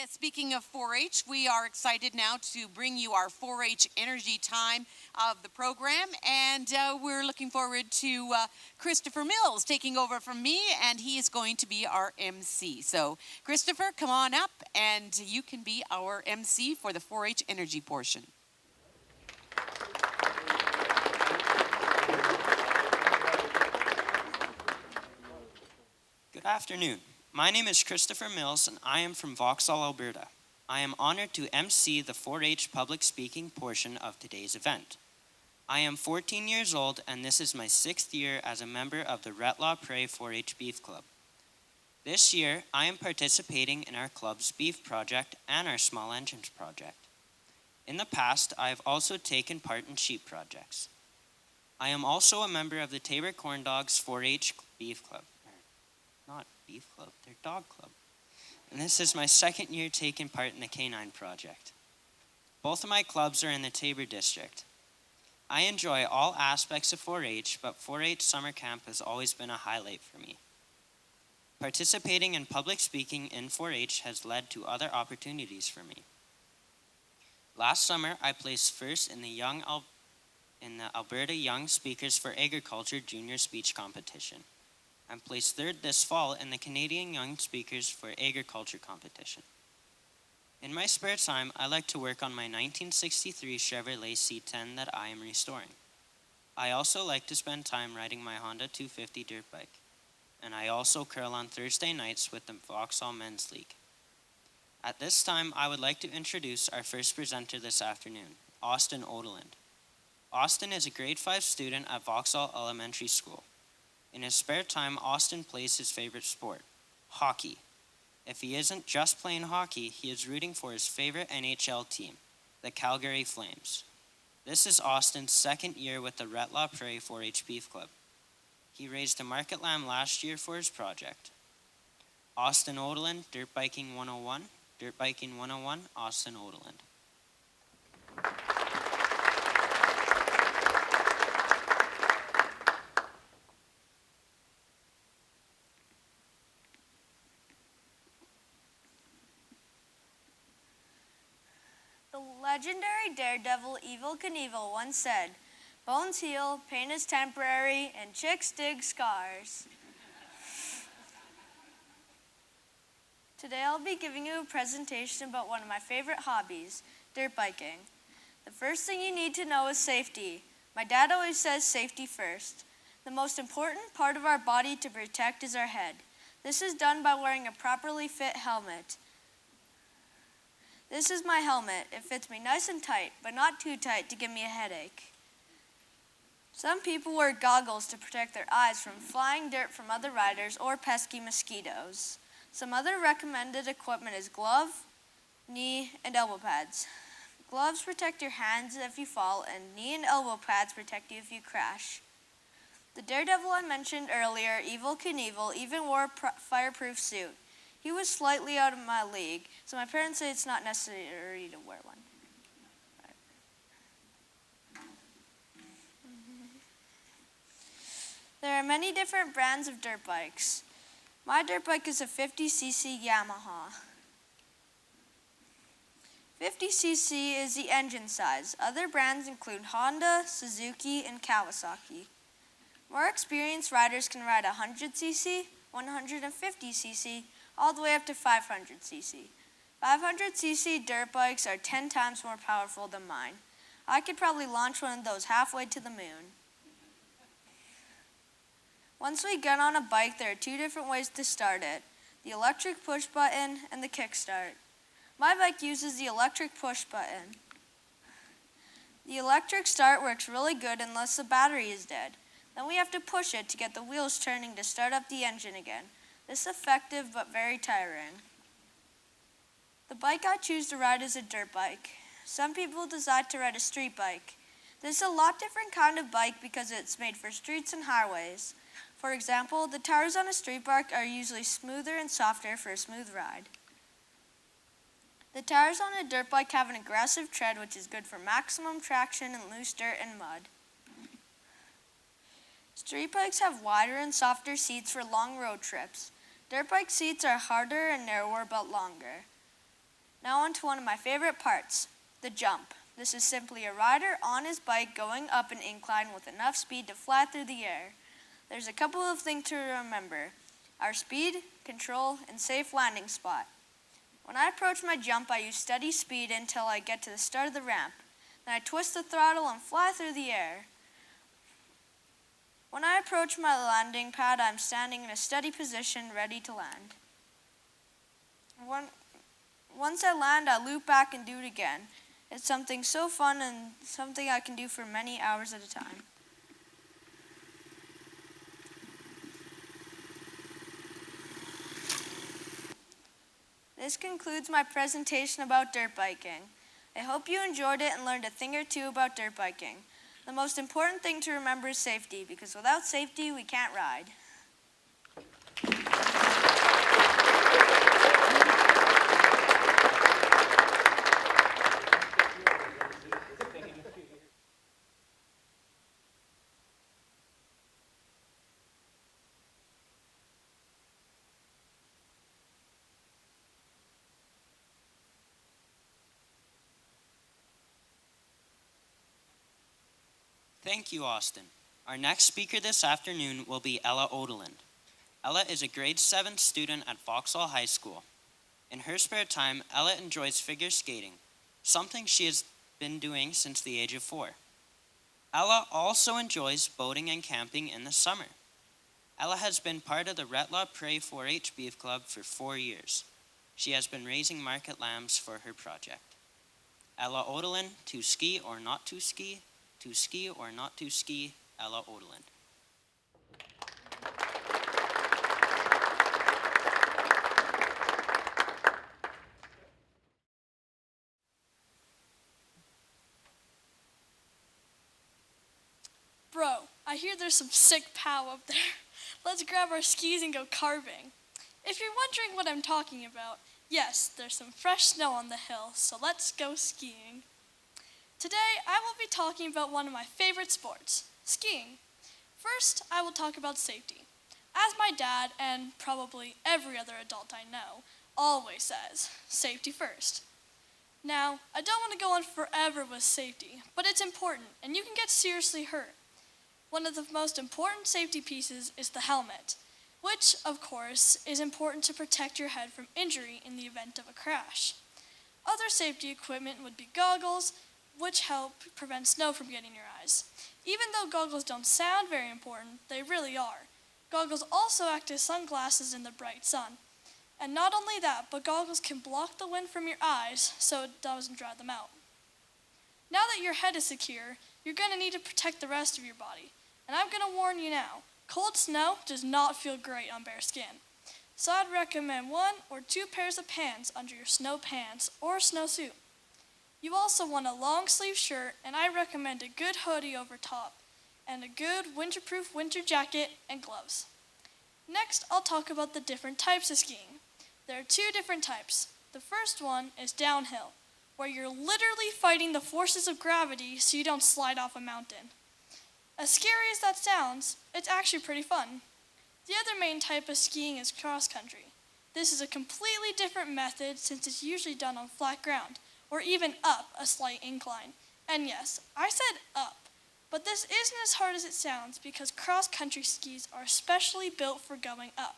Speaking of 4-H, we are excited now to bring you our 4-H energy time of the program, and we're looking forward to Christopher Mills taking over from me, and he is going to be our MC. So, Christopher, come on up, and you can be our MC for the 4-H energy portion. Good afternoon. My name is Christopher Mills, and I am from Vauxhall, Alberta. I am honored to MC the 4-H public speaking portion of today's event. I am 14 years old, and this is my 6th year as a member of the Retlaw Prairie 4-H Beef Club. This year, I am participating in our club's beef project and our small engines project. In the past, I have also taken part in sheep projects. I am also a member of the Tabor Corn Dogs 4-H Beef Club. Not beef club, they're dog club. And this is my 2nd year taking part in the canine project. Both of my clubs are in the Tabor district. I enjoy all aspects of 4-H, but 4-H summer camp has always been a highlight for me. Participating in public speaking in 4-H has led to other opportunities for me. Last summer, I placed first in the Alberta Young Speakers for Agriculture Junior Speech Competition. I placed 3rd this fall in the Canadian Young Speakers for Agriculture competition. In my spare time, I like to work on my 1963 Chevrolet C10 that I am restoring. I also like to spend time riding my Honda 250 dirt bike. And I also curl on Thursday nights with the Vauxhall Men's League. At this time, I would like to introduce our first presenter this afternoon, Austin Odeland. Austin is a grade 5 student at Vauxhall Elementary School. In his spare time, Austin plays his favorite sport, hockey. If he isn't just playing hockey, he is rooting for his favorite NHL team, the Calgary Flames. This is Austin's 2nd year with the Retlaw Prairie 4-H Beef Club. He raised a market lamb last year for his project. Austin Odeland, Dirt Biking 101, Dirt Biking 101, Austin Odeland. Legendary daredevil Evel Knievel once said, "Bones heal, pain is temporary, and chicks dig scars." Today I'll be giving you a presentation about one of my favorite hobbies, dirt biking. The first thing you need to know is safety. My dad always says safety first. The most important part of our body to protect is our head. This is done by wearing a properly fit helmet. This is my helmet. It fits me nice and tight, but not too tight to give me a headache. Some people wear goggles to protect their eyes from flying dirt from other riders or pesky mosquitoes. Some other recommended equipment is glove, knee, and elbow pads. Gloves protect your hands if you fall, and knee and elbow pads protect you if you crash. The daredevil I mentioned earlier, Evel Knievel, even wore a fireproof suit. He was slightly out of my league, so my parents say it's not necessary to wear one. There are many different brands of dirt bikes. My dirt bike is a 50cc Yamaha. 50cc is the engine size. Other brands include Honda, Suzuki, and Kawasaki. More experienced riders can ride 100cc, 150cc, all the way up to 500cc. 500cc dirt bikes are 10 times more powerful than mine. I could probably launch one of those halfway to the moon. Once we get on a bike, there are 2 different ways to start it, the electric push button and the kickstart. My bike uses the electric push button. The electric start works really good unless the battery is dead. Then we have to push it to get the wheels turning to start up the engine again. This is effective but very tiring. The bike I choose to ride is a dirt bike. Some people decide to ride a street bike. This is a lot different kind of bike because it's made for streets and highways. For example, the tires on a street bike are usually smoother and softer for a smooth ride. The tires on a dirt bike have an aggressive tread, which is good for maximum traction in loose dirt and mud. Street bikes have wider and softer seats for long road trips. Dirt bike seats are harder and narrower but longer. Now on to one of my favorite parts, the jump. This is simply a rider on his bike going up an incline with enough speed to fly through the air. There's a couple of things to remember: our speed, control, and safe landing spot. When I approach my jump, I use steady speed until I get to the start of the ramp. Then I twist the throttle and fly through the air. When I approach my landing pad, I'm standing in a steady position, ready to land. Once I land, I loop back and do it again. It's something so fun and something I can do for many hours at a time. This concludes my presentation about dirt biking. I hope you enjoyed it and learned a thing or two about dirt biking. The most important thing to remember is safety, because without safety, we can't ride. Thank you, Austin. Our next speaker this afternoon will be Ella Odeland. Ella is a grade 7 student at Vauxhall High School. In her spare time, Ella enjoys figure skating, something she has been doing since the age of 4. Ella also enjoys boating and camping in the summer. Ella has been part of the Retlaw Prairie 4-H Beef Club for 4 years. She has been raising market lambs for her project. Ella Odeland, to ski or not to ski? To ski or not to ski, Ella Odeland. Bro, I hear there's some sick pow up there. Let's grab our skis and go carving. If you're wondering what I'm talking about, yes, there's some fresh snow on the hill, so let's go skiing. Today, I will be talking about one of my favorite sports, skiing. First, I will talk about safety. As my dad, and probably every other adult I know, always says, safety first. Now, I don't want to go on forever with safety, but it's important, and you can get seriously hurt. One of the most important safety pieces is the helmet, which, of course, is important to protect your head from injury in the event of a crash. Other safety equipment would be goggles, which help prevent snow from getting your eyes. Even though goggles don't sound very important, they really are. Goggles also act as sunglasses in the bright sun. And not only that, but goggles can block the wind from your eyes so it doesn't dry them out. Now that your head is secure, you're going to need to protect the rest of your body. And I'm going to warn you now, cold snow does not feel great on bare skin. So I'd recommend 1 or 2 pairs of pants under your snow pants or snowsuit. You also want a long sleeve shirt, and I recommend a good hoodie over top, and a good winterproof winter jacket and gloves. Next, I'll talk about the different types of skiing. There are 2 different types. The first one is downhill, where you're literally fighting the forces of gravity so you don't slide off a mountain. As scary as that sounds, it's actually pretty fun. The other main type of skiing is cross country. This is a completely different method since it's usually done on flat ground, or even up a slight incline. And yes, I said up, but this isn't as hard as it sounds because cross-country skis are especially built for going up.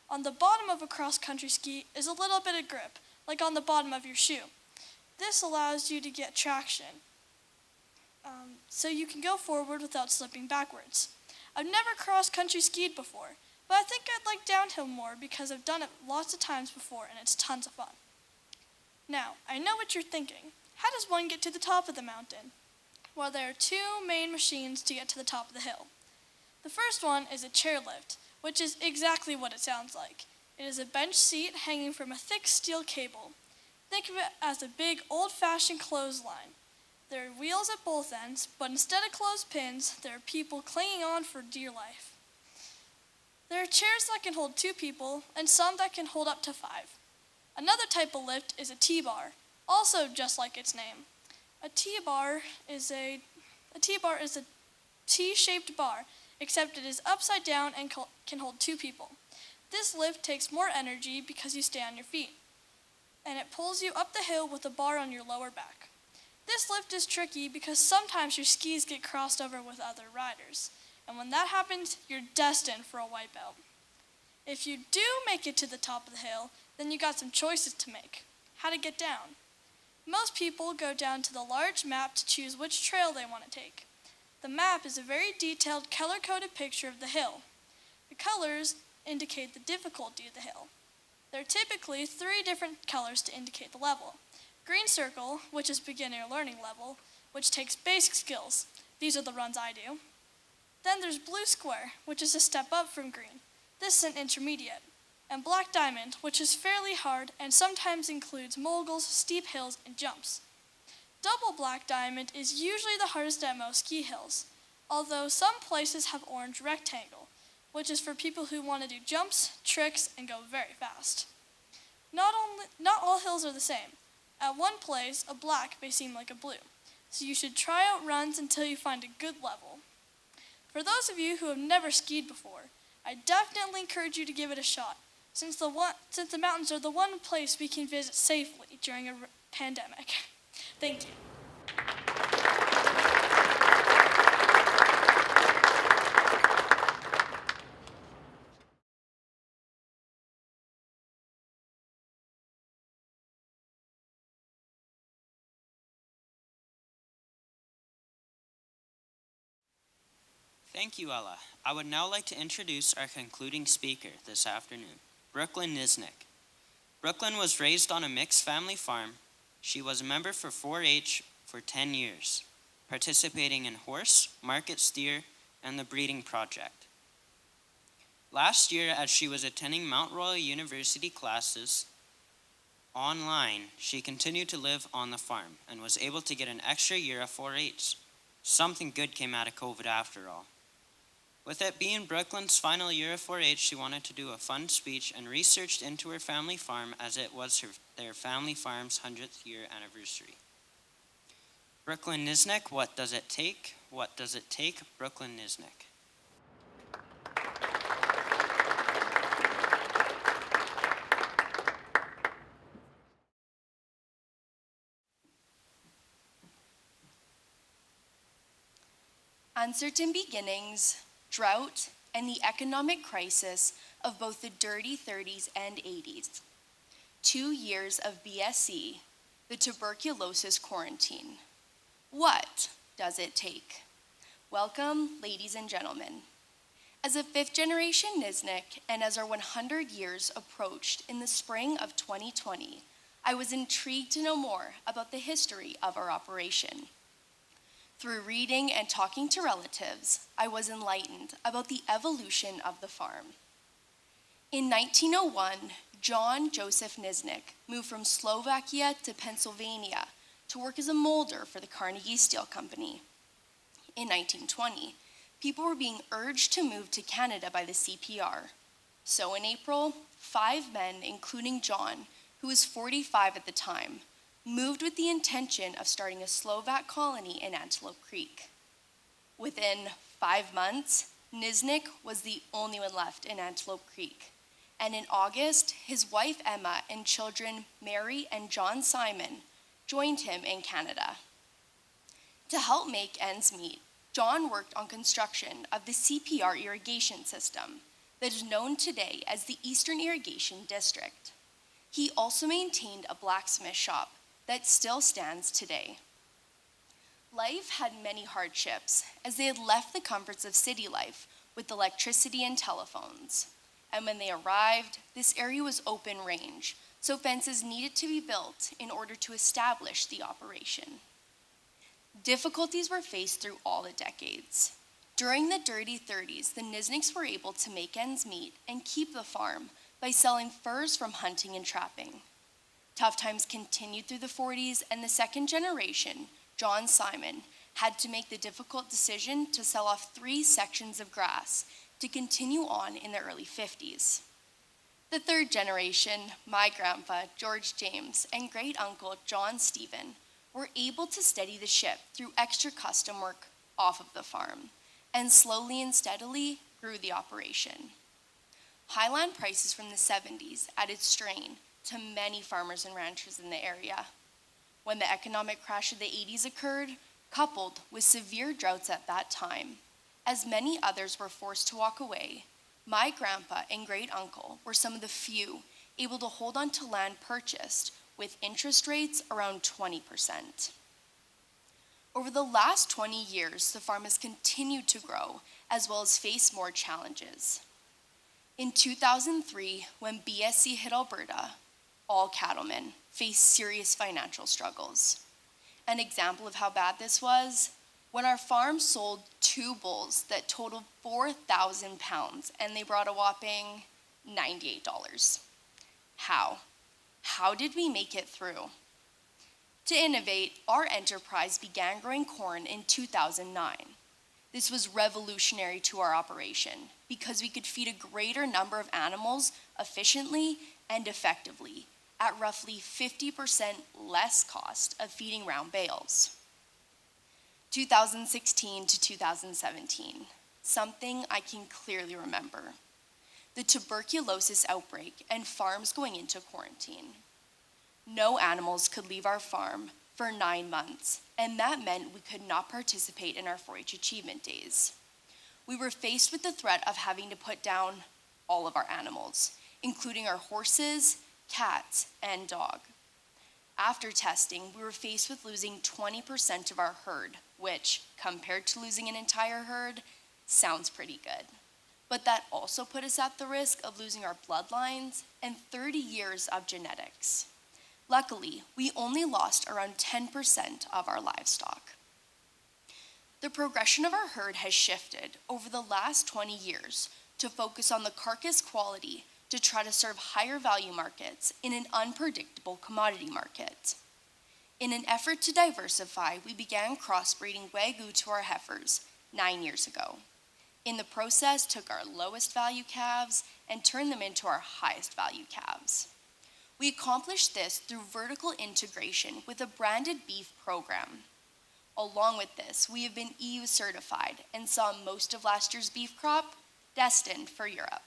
On the bottom of a cross-country ski is a little bit of grip, like on the bottom of your shoe. This allows you to get traction, so you can go forward without slipping backwards. I've never cross-country skied before, but I think I'd like downhill more because I've done it lots of times before and it's tons of fun. Now, I know what you're thinking. How does one get to the top of the mountain? Well, there are 2 main machines to get to the top of the hill. The first one is a chairlift, which is exactly what it sounds like. It is a bench seat hanging from a thick steel cable. Think of it as a big old-fashioned clothesline. There are wheels at both ends, but instead of clothespins, there are people clinging on for dear life. There are chairs that can hold 2 people, and some that can hold up to 5. Another type of lift is a T-bar, also just like its name. A T-bar is a T-shaped bar, except it is upside down and can hold 2 people. This lift takes more energy because you stay on your feet. and it pulls you up the hill with a bar on your lower back. This lift is tricky because sometimes your skis get crossed over with other riders, and when that happens, you're destined for a wipeout. If you do make it to the top of the hill, then you got some choices to make. How to get down. Most people go down to the large map to choose which trail they want to take. The map is a very detailed, color-coded picture of the hill. The colors indicate the difficulty of the hill. There are typically 3 different colors to indicate the level. Green circle, which is beginner learning level, which takes basic skills. These are the runs I do. Then there's blue square, which is a step up from green. This is an intermediate. And black diamond, which is fairly hard and sometimes includes moguls, steep hills, and jumps. Double black diamond is usually the hardest at most ski hills, although some places have orange rectangle, which is for people who want to do jumps, tricks, and go very fast. Not all hills are the same. At one place, a black may seem like a blue, so you should try out runs until you find a good level. For those of you who have never skied before, I definitely encourage you to give it a shot, since the mountains are the one place we can visit safely during a pandemic. Thank you. Thank you, Ella. I would now like to introduce our concluding speaker this afternoon, Brooklyn Nisnick. Brooklyn was raised on a mixed family farm. She was a member for 4-H for 10 years, participating in horse, market steer, and the breeding project. Last year, as she was attending Mount Royal University classes online, she continued to live on the farm and was able to get an extra year of 4-H. Something good came out of COVID after all. With it being Brooklyn's final year of 4-H, she wanted to do a fun speech and researched into her family farm as it was their family farm's 100th year anniversary. Brooklyn Nisnick, what does it take? What does it take? Brooklyn Nisnick. Uncertain beginnings, drought, and the economic crisis of both the dirty 30s and 80s. 2 years of BSE, the tuberculosis quarantine. What does it take? Welcome, ladies and gentlemen. As a 5th-generation Nisnick, and as our 100 years approached in the spring of 2020, I was intrigued to know more about the history of our operation. Through reading and talking to relatives, I was enlightened about the evolution of the farm. In 1901, John Joseph Nisnick moved from Slovakia to Pennsylvania to work as a molder for the Carnegie Steel Company. In 1920, people were being urged to move to Canada by the CPR. So in April, 5 men, including John, who was 45 at the time, moved with the intention of starting a Slovak colony in Antelope Creek. Within 5 months, Nisnick was the only one left in Antelope Creek. And in August, his wife Emma and children Mary and John Simon joined him in Canada. To help make ends meet, John worked on construction of the CPR irrigation system that is known today as the Eastern Irrigation District. He also maintained a blacksmith shop that still stands today. Life had many hardships as they had left the comforts of city life with electricity and telephones. And when they arrived, this area was open range, so fences needed to be built in order to establish the operation. Difficulties were faced through all the decades. During the dirty 30s, the Nisnicks were able to make ends meet and keep the farm by selling furs from hunting and trapping. Tough times continued through the 40s, and the 2nd generation, John Simon, had to make the difficult decision to sell off 3 sections of grass to continue on in the early 50s. The 3rd generation, my grandpa, George James, and great-uncle, John Stephen, were able to steady the ship through extra custom work off of the farm, and slowly and steadily grew the operation. Highland prices from the 70s added strain to many farmers and ranchers in the area. When the economic crash of the 80s occurred, coupled with severe droughts at that time, as many others were forced to walk away, my grandpa and great uncle were some of the few able to hold on to land purchased with interest rates around 20%. Over the last 20 years, the farm has continued to grow as well as face more challenges. In 2003, when BSC hit Alberta, all cattlemen faced serious financial struggles. An example of how bad this was, when our farm sold 2 bulls that totaled 4,000 pounds and they brought a whopping $98. How? How did we make it through? To innovate, our enterprise began growing corn in 2009. This was revolutionary to our operation because we could feed a greater number of animals efficiently and effectively at roughly 50% less cost of feeding round bales. 2016 to 2017, something I can clearly remember. The tuberculosis outbreak and farms going into quarantine. No animals could leave our farm for 9 months, and that meant we could not participate in our 4-H achievement days. We were faced with the threat of having to put down all of our animals, including our horses, cats, and dog. After testing, we were faced with losing 20% of our herd, which, compared to losing an entire herd, sounds pretty good. But that also put us at the risk of losing our bloodlines and 30 years of genetics. Luckily, we only lost around 10% of our livestock. The progression of our herd has shifted over the last 20 years to focus on the carcass quality to try to serve higher value markets in an unpredictable commodity market. In an effort to diversify, we began crossbreeding Wagyu to our heifers 9 years ago. In the process, took our lowest value calves and turned them into our highest value calves. We accomplished this through vertical integration with a branded beef program. Along with this, we have been EU certified and saw most of last year's beef crop destined for Europe.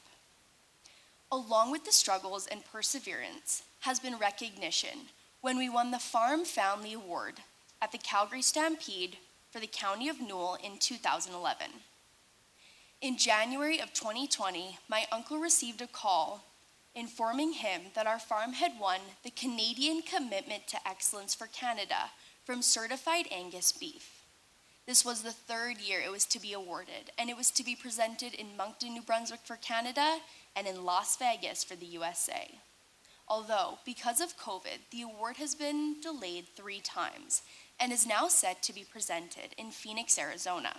Along with the struggles and perseverance has been recognition when we won the Farm Family Award at the Calgary Stampede for the County of Newell in 2011. In January of 2020, my uncle received a call informing him that our farm had won the Canadian Commitment to Excellence for Canada from Certified Angus Beef. This was the 3rd year it was to be awarded, and it was to be presented in Moncton, New Brunswick for Canada and in Las Vegas for the USA. Although, because of COVID, the award has been delayed 3 times and is now set to be presented in Phoenix, Arizona.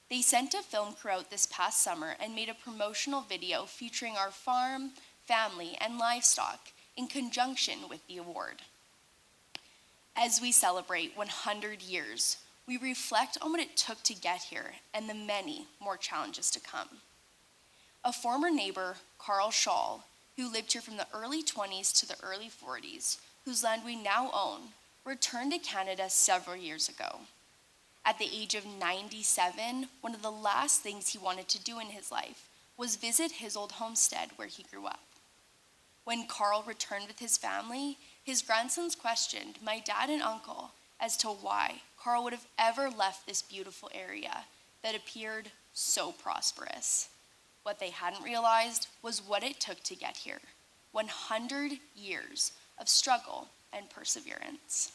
They sent a film crew out this past summer and made a promotional video featuring our farm, family, and livestock in conjunction with the award. As we celebrate 100 years, we reflect on what it took to get here and the many more challenges to come. A former neighbor, Carl Schall, who lived here from the early 20s to the early 40s, whose land we now own, returned to Canada several years ago. At the age of 97, one of the last things he wanted to do in his life was visit his old homestead where he grew up. When Carl returned with his family, his grandsons questioned my dad and uncle as to why Carl would have ever left this beautiful area that appeared so prosperous. What they hadn't realized was what it took to get here. 100 years of struggle and perseverance.